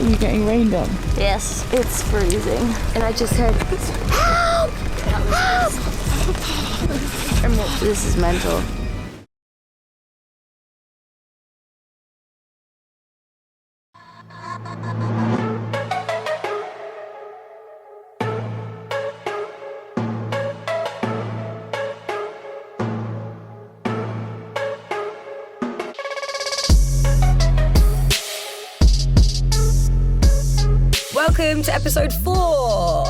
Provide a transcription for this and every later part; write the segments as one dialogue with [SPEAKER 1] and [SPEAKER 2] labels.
[SPEAKER 1] Are you getting rained on?
[SPEAKER 2] Yes, it's freezing. And I just heard, help! Help! This is mental.
[SPEAKER 3] Welcome to episode 4.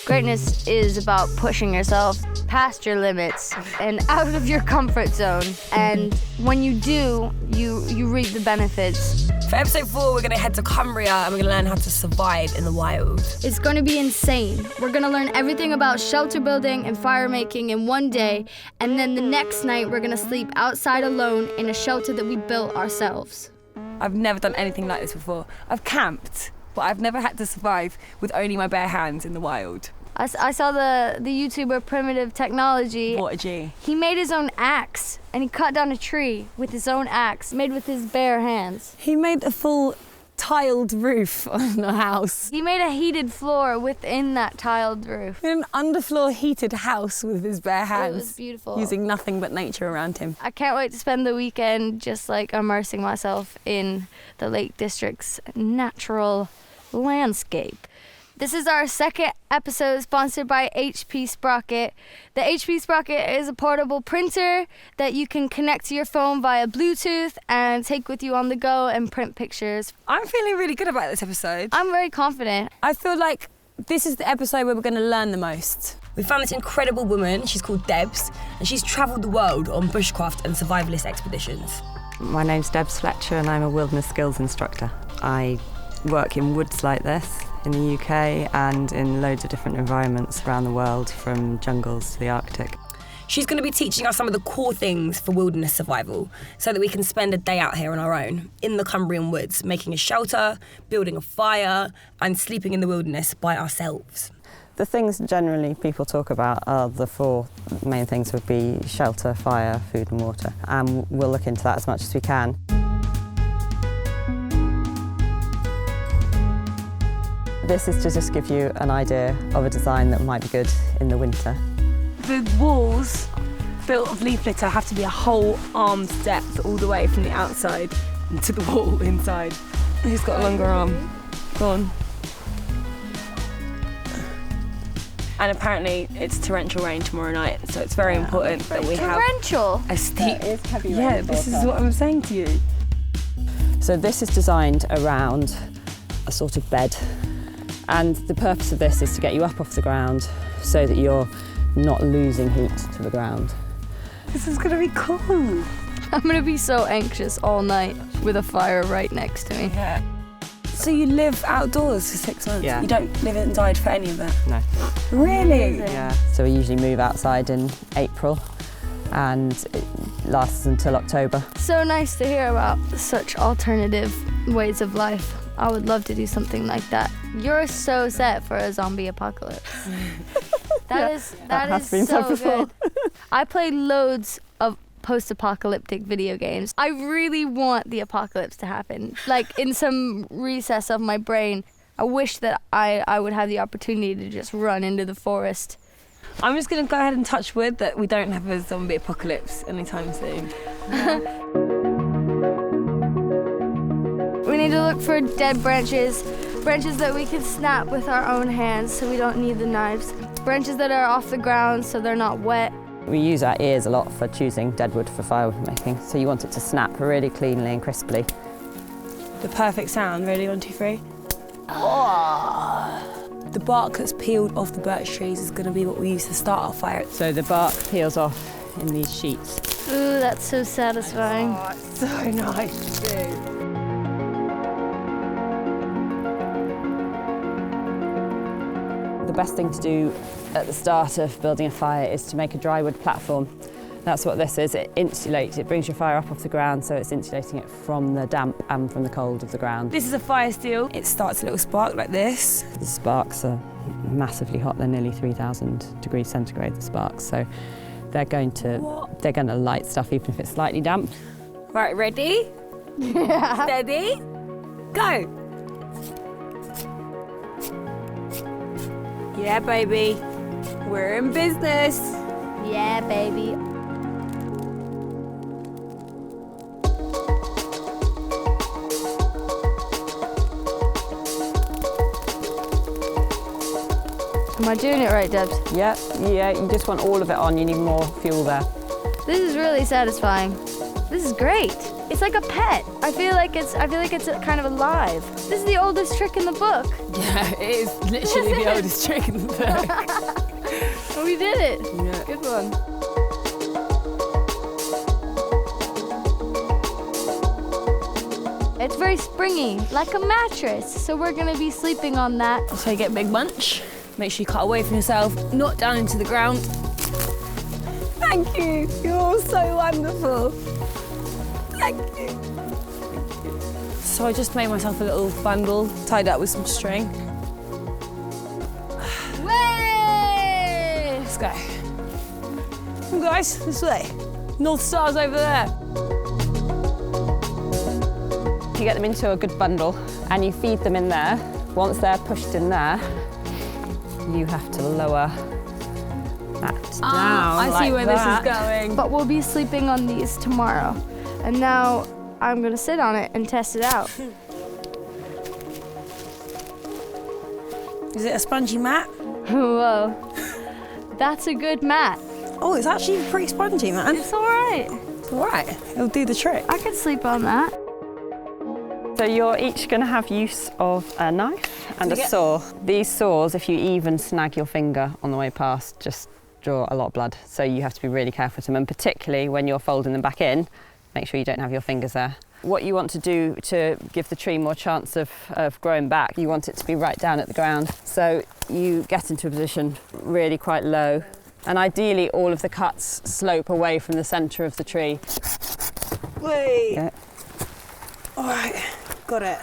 [SPEAKER 2] Greatness is about pushing yourself past your limits and out of your comfort zone. And when you do, you reap the benefits.
[SPEAKER 3] For episode 4, we're going to head to Cumbria and we're going to learn how to survive in the wild.
[SPEAKER 4] It's going to be insane. We're going to learn everything about shelter building and fire making in one day, and then the next night we're going to sleep outside alone in a shelter that we built ourselves.
[SPEAKER 3] I've never done anything like this before. I've camped, but I've never had to survive with only my bare hands in the wild.
[SPEAKER 2] I saw the YouTuber Primitive Technology.
[SPEAKER 3] What a G.
[SPEAKER 2] He made his own axe, and he cut down a tree with his own axe, made with his bare hands.
[SPEAKER 3] He made a full tiled roof on a house.
[SPEAKER 2] He made a heated floor within that tiled roof.
[SPEAKER 3] In an underfloor heated house with his bare hands.
[SPEAKER 2] It was beautiful.
[SPEAKER 3] Using nothing but nature around him.
[SPEAKER 2] I can't wait to spend the weekend just like immersing myself in the Lake District's natural landscape. This is our second episode sponsored by HP Sprocket. The HP Sprocket is a portable printer that you can connect to your phone via Bluetooth and take with you on the go and print pictures.
[SPEAKER 3] I'm feeling really good about this episode.
[SPEAKER 2] I'm very confident.
[SPEAKER 3] I feel like this is the episode where we're going to learn the most. We found this incredible woman, she's called Debs, and she's travelled the world on bushcraft and survivalist expeditions.
[SPEAKER 5] My name's Debs Fletcher and I'm a wilderness skills instructor. I work in woods like this in the UK and in loads of different environments around the world, from jungles to the Arctic.
[SPEAKER 3] She's going to be teaching us some of the core things for wilderness survival so that we can spend a day out here on our own in the Cumbrian woods, making a shelter, building a fire and sleeping in the wilderness by ourselves.
[SPEAKER 5] The things generally people talk about are the 4 main things would be shelter, fire, food and water, and we'll look into that as much as we can. This is to just give you an idea of a design that might be good in the winter.
[SPEAKER 3] The walls built of leaf litter have to be a whole arm's depth all the way from the outside to the wall inside. Who's got a longer arm? Go on. And apparently it's torrential rain tomorrow night, so it's very important that we have
[SPEAKER 2] Torrential?
[SPEAKER 3] a steep... Yeah, this is what I'm saying to you.
[SPEAKER 5] So this is designed around a sort of bed. And the purpose of this is to get you up off the ground so that you're not losing heat to the ground.
[SPEAKER 3] This is going to be cool.
[SPEAKER 2] I'm going to be so anxious all night with a fire right next to me.
[SPEAKER 3] Yeah. So you live outdoors for 6 months?
[SPEAKER 5] Yeah.
[SPEAKER 3] You don't live inside for any of that?
[SPEAKER 5] No.
[SPEAKER 3] Really?
[SPEAKER 5] Yeah. So we usually move outside in April and it lasts until October.
[SPEAKER 2] So nice to hear about such alternative ways of life. I would love to do something like that. You're so set for a zombie apocalypse. That is so good. I play loads of post-apocalyptic video games. I really want the apocalypse to happen. Like in some recess of my brain, I wish that I would have the opportunity to just run into the forest.
[SPEAKER 3] I'm just going to go ahead and touch wood that we don't have a zombie apocalypse anytime soon.
[SPEAKER 2] We need to look for dead branches that we can snap with our own hands so we don't need the knives. Branches that are off the ground so they're not wet.
[SPEAKER 5] We use our ears a lot for choosing dead wood for firewood making, so you want it to snap really cleanly and crisply.
[SPEAKER 3] The perfect sound, ready, 1, 2, 3. Oh. The bark that's peeled off the birch trees is going to be what we use to start our fire.
[SPEAKER 5] So the bark peels off in these sheets.
[SPEAKER 2] Ooh, that's so satisfying.
[SPEAKER 3] Oh, it's so nice to do.
[SPEAKER 5] The best thing to do at the start of building a fire is to make a dry wood platform. That's what this is. It insulates, it brings your fire up off the ground, so it's insulating it from the damp and from the cold of the ground.
[SPEAKER 3] This is a fire steel. It starts a little spark like this.
[SPEAKER 5] The sparks are massively hot. They're nearly 3,000 degrees centigrade, the sparks. So they're going to light stuff even if it's slightly damp.
[SPEAKER 3] Right, ready? Yeah. Steady, go. Yeah, baby. We're in business.
[SPEAKER 2] Yeah, baby. Am I doing it right, Debs?
[SPEAKER 5] Yeah, you just want all of it on. You need more fuel there.
[SPEAKER 2] This is really satisfying. This is great. It's like a pet. I feel like it's kind of alive. This is the oldest trick in the book.
[SPEAKER 3] Yeah, it is literally the oldest trick in the book.
[SPEAKER 2] We did it.
[SPEAKER 3] Yeah.
[SPEAKER 2] Good one. It's very springy, like a mattress. So we're gonna be sleeping on that.
[SPEAKER 3] So you get a big bunch. Make sure you cut away from yourself, not down into the ground. Thank you. You're all so wonderful. Thank you. So I just made myself a little bundle, tied up with some string.
[SPEAKER 2] Way!
[SPEAKER 3] Let's go. Come on, guys, this way. North Star's over there.
[SPEAKER 5] You get them into a good bundle and you feed them in there. Once they're pushed in there, you have to lower that down.
[SPEAKER 3] I see where this is going.
[SPEAKER 2] But we'll be sleeping on these tomorrow. And now I'm gonna sit on it and test it out.
[SPEAKER 3] Is it a spongy mat?
[SPEAKER 2] Whoa. That's a good mat.
[SPEAKER 3] Oh, it's actually pretty spongy, man.
[SPEAKER 2] It's all right.
[SPEAKER 3] It's all right. It'll do the trick.
[SPEAKER 2] I could sleep on that.
[SPEAKER 5] So you're each going to have use of a knife and a saw. These saws, if you even snag your finger on the way past, just draw a lot of blood. So you have to be really careful with them, and particularly when you're folding them back in, make sure you don't have your fingers there. What you want to do to give the tree more chance of growing back, you want it to be right down at the ground. So you get into a position really quite low, and ideally all of the cuts slope away from the centre of the tree.
[SPEAKER 3] Wait.
[SPEAKER 5] Yeah.
[SPEAKER 3] All right, got it.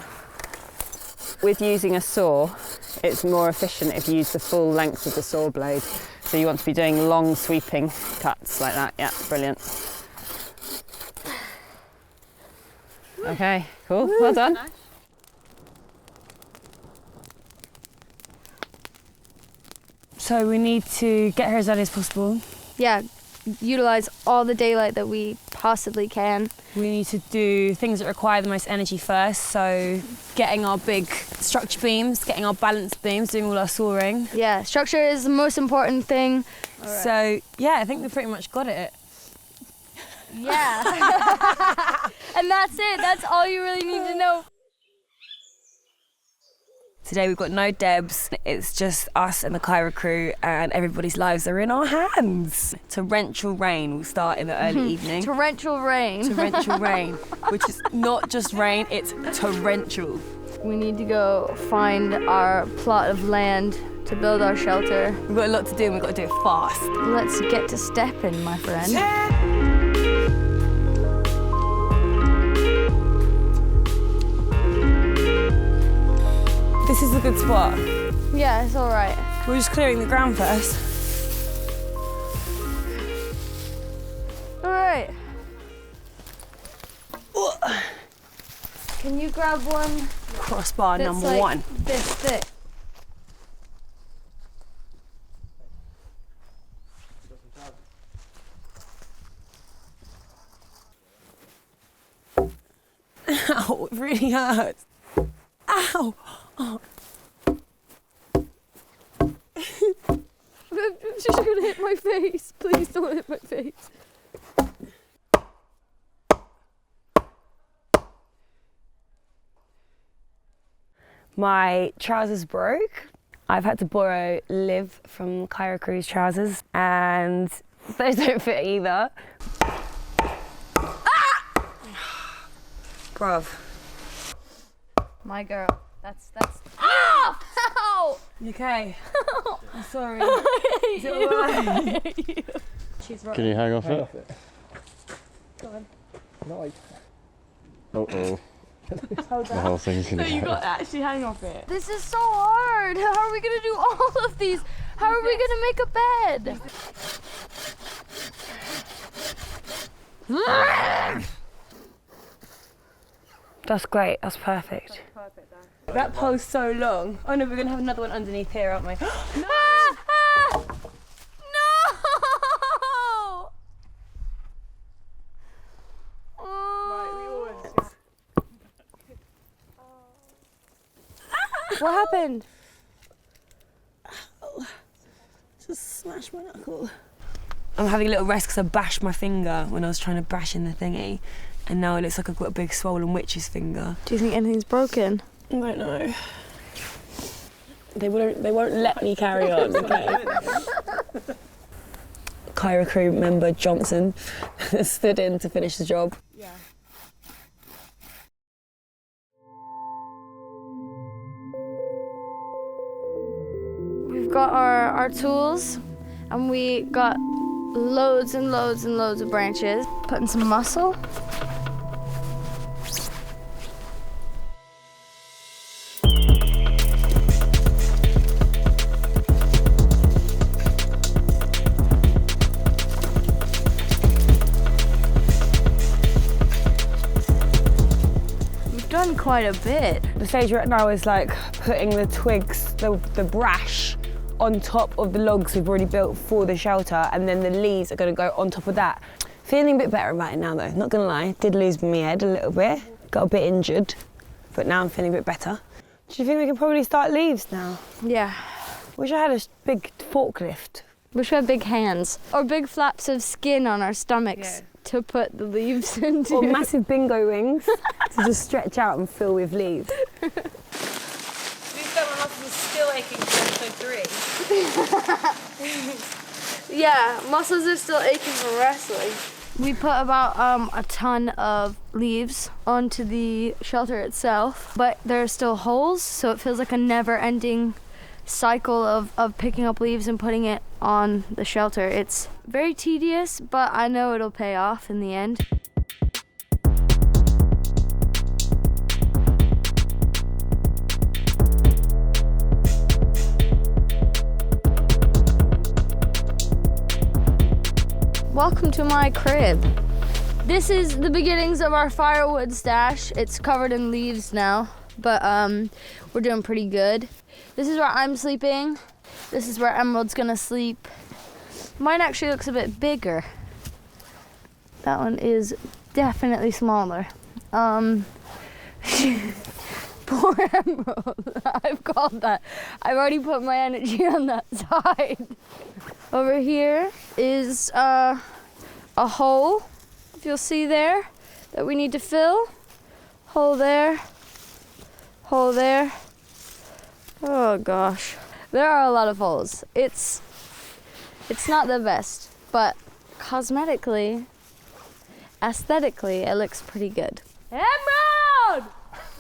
[SPEAKER 5] With using a saw, it's more efficient if you use the full length of the saw blade. So you want to be doing long sweeping cuts like that. Yeah, brilliant. Okay, cool, well done.
[SPEAKER 3] So we need to get here as early as possible.
[SPEAKER 2] Yeah, utilize all the daylight that we possibly can.
[SPEAKER 3] We need to do things that require the most energy first. So getting our big structure beams, getting our balance beams, doing all our sawing.
[SPEAKER 2] Yeah, structure is the most important thing.
[SPEAKER 3] So yeah, I think we pretty much got it.
[SPEAKER 2] Yeah. And that's it. That's all you really need to know.
[SPEAKER 3] Today we've got no Debs. It's just us and the Cairo crew, and everybody's lives are in our hands. Torrential rain will start in the early evening.
[SPEAKER 2] Torrential rain.
[SPEAKER 3] Torrential rain, which is not just rain, it's torrential.
[SPEAKER 2] We need to go find our plot of land to build our shelter.
[SPEAKER 3] We've got a lot to do and we've got to do it fast.
[SPEAKER 2] Let's get to stepping, my friend.
[SPEAKER 3] This is a good spot.
[SPEAKER 2] Yeah, it's all right.
[SPEAKER 3] We're just clearing the ground first.
[SPEAKER 2] All right. Can you grab one
[SPEAKER 3] Crossbar
[SPEAKER 2] that's
[SPEAKER 3] number
[SPEAKER 2] like
[SPEAKER 3] one.
[SPEAKER 2] this thick?
[SPEAKER 3] Ow, it really hurts. Ow! Oh.
[SPEAKER 2] It's just gonna hit my face. Please don't hit my face.
[SPEAKER 3] My trousers broke. I've had to borrow Liv from Cairo Crew's trousers, and those don't fit either. Ah! Bruv.
[SPEAKER 2] My girl. That's. Ah! Ow!
[SPEAKER 3] You okay? I'm sorry.
[SPEAKER 2] Is
[SPEAKER 3] it all right?
[SPEAKER 2] She's right.
[SPEAKER 1] Can you hang off it?
[SPEAKER 2] Go on.
[SPEAKER 1] Uh-oh.
[SPEAKER 2] Hold
[SPEAKER 1] The whole thing's gonna go.
[SPEAKER 3] to actually hang off it.
[SPEAKER 2] This is so hard. How are we gonna do all of these? How are we gonna make a bed?
[SPEAKER 3] That's great, that's perfect. That pole's so long. Oh no, we're gonna have another one underneath here, aren't we? No!
[SPEAKER 2] No! What happened?
[SPEAKER 3] Just smashed my knuckle. I'm having a little rest because I bashed my finger when I was trying to bash in the thingy, and now it looks like I've got a big swollen witch's finger.
[SPEAKER 2] Do you think anything's broken?
[SPEAKER 3] I don't know. They won't let me carry on, okay? Kyra crew member Johnson stood in to finish the job.
[SPEAKER 2] Yeah. We've got our tools, and we got loads and loads and loads of branches. Putting some muscle. We've done quite a bit.
[SPEAKER 3] The stage we're at now is like putting the twigs, the brash, on top of the logs we've already built for the shelter, and then the leaves are going to go on top of that. Feeling a bit better about it now though, not going to lie. Did lose my head a little bit, got a bit injured, but now I'm feeling a bit better. Do you think we can probably start leaves now?
[SPEAKER 2] Yeah.
[SPEAKER 3] Wish I had a big forklift.
[SPEAKER 2] Wish we had big hands. Or big flaps of skin on our stomachs to put the leaves into.
[SPEAKER 3] Or massive bingo rings to just stretch out and fill with leaves. My muscles are still aching from episode 3.
[SPEAKER 2] Yeah, muscles are still aching from wrestling. We put about a ton of leaves onto the shelter itself, but there are still holes, so it feels like a never-ending cycle of picking up leaves and putting it on the shelter. It's very tedious, but I know it'll pay off in the end. Welcome to my crib. This is the beginnings of our firewood stash. It's covered in leaves now, but we're doing pretty good. This is where I'm sleeping. This is where Emerald's gonna sleep. Mine actually looks a bit bigger. That one is definitely smaller. Poor Emerald, I've called that. I've already put my energy on that side. Over here is a hole, if you'll see there, that we need to fill. Hole there, hole there. Oh gosh, there are a lot of holes. It's not the best, but cosmetically, aesthetically, it looks pretty good. Emerald!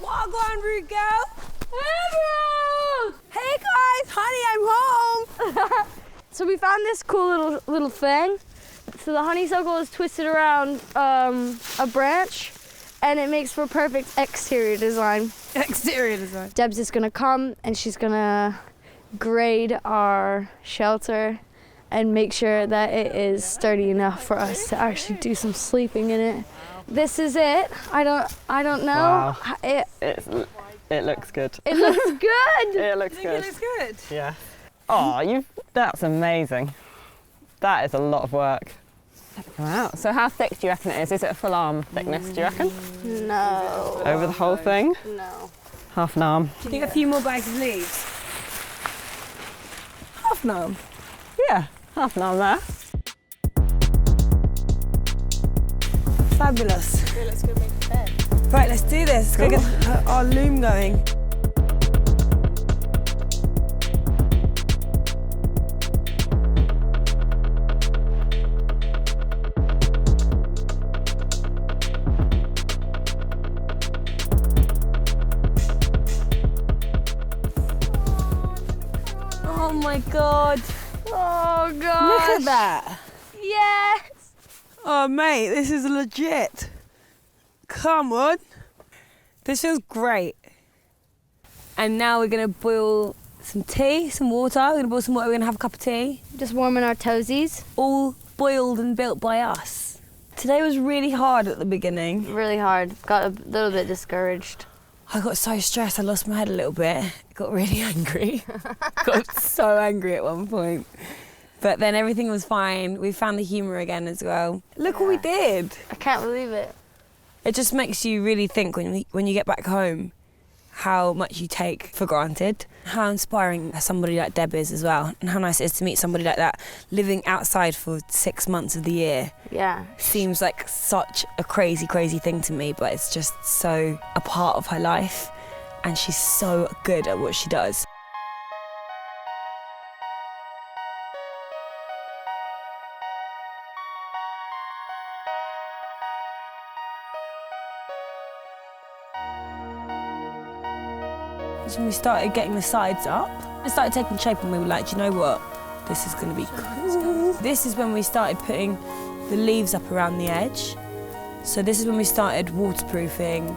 [SPEAKER 3] Walk on, Root girl.
[SPEAKER 2] Emerald!
[SPEAKER 3] Hey guys, honey, I'm home.
[SPEAKER 2] So we found this cool little thing. So the honeysuckle is twisted around a branch, and it makes for perfect exterior design.
[SPEAKER 3] Exterior design.
[SPEAKER 2] Deb's is gonna come and she's gonna grade our shelter and make sure that it is sturdy enough for us to actually do some sleeping in it. This is it. I don't know.
[SPEAKER 5] Wow. It looks good.
[SPEAKER 2] It looks good.
[SPEAKER 5] It looks
[SPEAKER 3] You
[SPEAKER 5] good.
[SPEAKER 3] think it looks good?
[SPEAKER 5] Yeah. Oh, that's amazing. That is a lot of work. Wow. So how thick do you reckon it is? Is it a full arm thickness, do you reckon?
[SPEAKER 2] No.
[SPEAKER 5] Over the whole thing?
[SPEAKER 2] No.
[SPEAKER 5] Half an arm.
[SPEAKER 3] Do you think a few more bags of leaves? Half an arm.
[SPEAKER 5] Yeah, half an arm there.
[SPEAKER 3] Fabulous.
[SPEAKER 2] Okay, let's go make a bed.
[SPEAKER 3] Right, let's do this. Let's go get our loom going. Oh my God.
[SPEAKER 2] Oh gosh.
[SPEAKER 3] Look at that.
[SPEAKER 2] Yes.
[SPEAKER 3] Oh mate, this is legit. Come on. This feels great. And now we're gonna boil some tea, some water. We're gonna boil some water, we're gonna have a cup of tea.
[SPEAKER 2] Just warming our toesies.
[SPEAKER 3] All boiled and built by us. Today was really hard at the beginning.
[SPEAKER 2] Really hard. Got a little bit discouraged.
[SPEAKER 3] I got so stressed, I lost my head a little bit. Got really angry. Got so angry at one point. But then everything was fine. We found the humour again as well. Look what we did.
[SPEAKER 2] I can't believe it.
[SPEAKER 3] It just makes you really think when you get back home how much you take for granted, how inspiring somebody like Deb is as well, and how nice it is to meet somebody like that living outside for 6 months of the year.
[SPEAKER 2] Yeah.
[SPEAKER 3] Seems like such a crazy, crazy thing to me, but it's just so a part of her life, and she's so good at what she does. When we started getting the sides up, it started taking shape and we were like, do you know what? This is going to be cool. This is when we started putting the leaves up around the edge. So this is when we started waterproofing.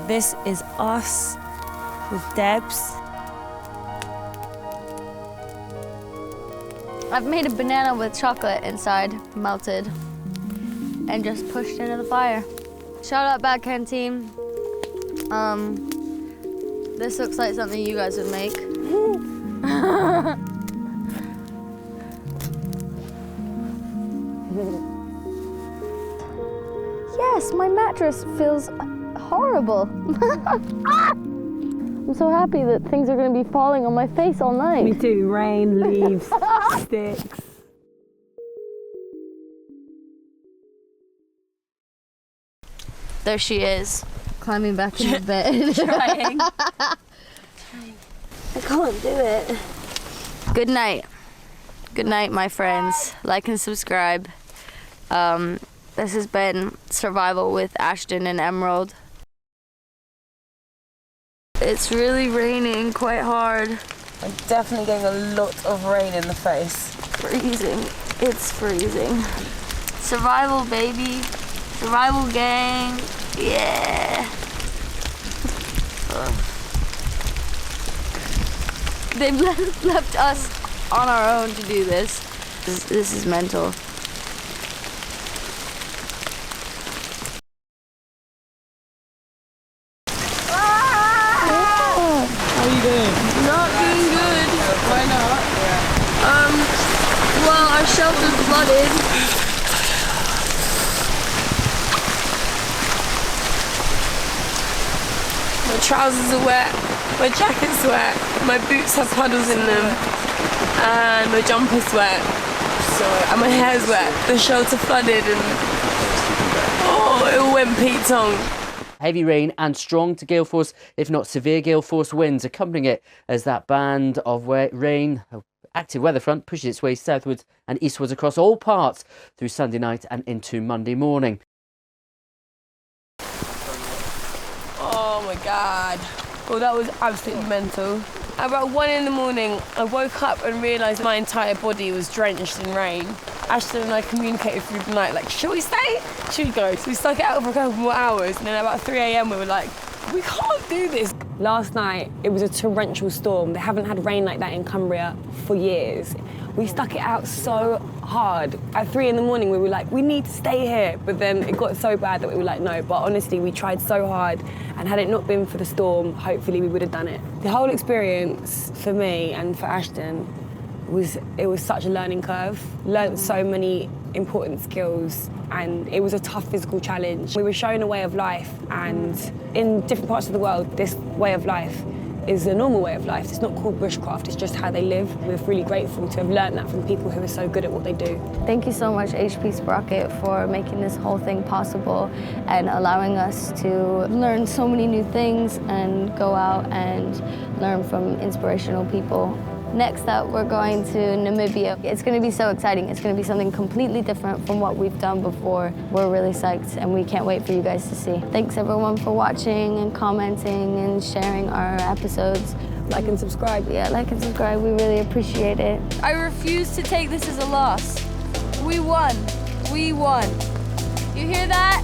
[SPEAKER 3] This is us with Debs.
[SPEAKER 2] I've made a banana with chocolate inside, melted, and just pushed into the fire. Shout out Backhand team. This looks like something you guys would make. Yes, my mattress feels horrible. I'm so happy that things are going to be falling on my face all night.
[SPEAKER 3] Me too, rain, leaves, sticks.
[SPEAKER 2] There she is, climbing back into bed.
[SPEAKER 3] Trying.
[SPEAKER 2] I can't do it. Good night. Good night, my friends. Like and subscribe. This has been Survival with Ashton and Emerald. It's really raining quite hard.
[SPEAKER 3] I'm definitely getting a lot of rain in the face.
[SPEAKER 2] Freezing. It's freezing. Survival, baby. Survival gang. Yeah. They've left us on our own to do this. This is mental.
[SPEAKER 3] How are you doing?
[SPEAKER 2] Not being good. Why not? Well, our shelter's flooded.
[SPEAKER 1] My trousers are wet, my jacket's wet, my boots have puddles in them, and my jumper's wet, and my hair's wet. The shelter flooded and it all went Pete-tong.
[SPEAKER 6] Heavy rain and strong to gale force, if not severe gale force winds accompanying it as that band of rain, active weather front, pushes its way southwards and eastwards across all parts through Sunday night and into Monday morning.
[SPEAKER 1] Oh my God. Well, that was absolutely mental. About 1 in the morning, I woke up and realised my entire body was drenched in rain. Ashton and I communicated through the night, like, should we stay? Should we go? So we stuck it out for a couple more hours, and then about 3 a.m. we were like, we can't do this.
[SPEAKER 3] Last night, it was a torrential storm. They haven't had rain like that in Cumbria for years. We stuck it out so hard. At 3 in the morning, we were like, we need to stay here. But then it got so bad that we were like, no. But honestly, we tried so hard. And had it not been for the storm, hopefully we would have done it. The whole experience for me and for Ashton was such a learning curve. Learned so many important skills, and it was a tough physical challenge. We were shown a way of life, and in different parts of the world, this way of life is a normal way of life. It's not called bushcraft, it's just how they live. We're really grateful to have learned that from people who are so good at what they do.
[SPEAKER 2] Thank you so much, HP Sprocket, for making this whole thing possible and allowing us to learn so many new things and go out and learn from inspirational people. Next up, we're going to Namibia. It's going to be so exciting. It's going to be something completely different from what we've done before. We're really psyched, and we can't wait for you guys to see. Thanks, everyone, for watching and commenting and sharing our episodes.
[SPEAKER 3] Like and subscribe.
[SPEAKER 2] Yeah, like and subscribe. We really appreciate it. I refuse to take this as a loss. We won. We won. You hear that?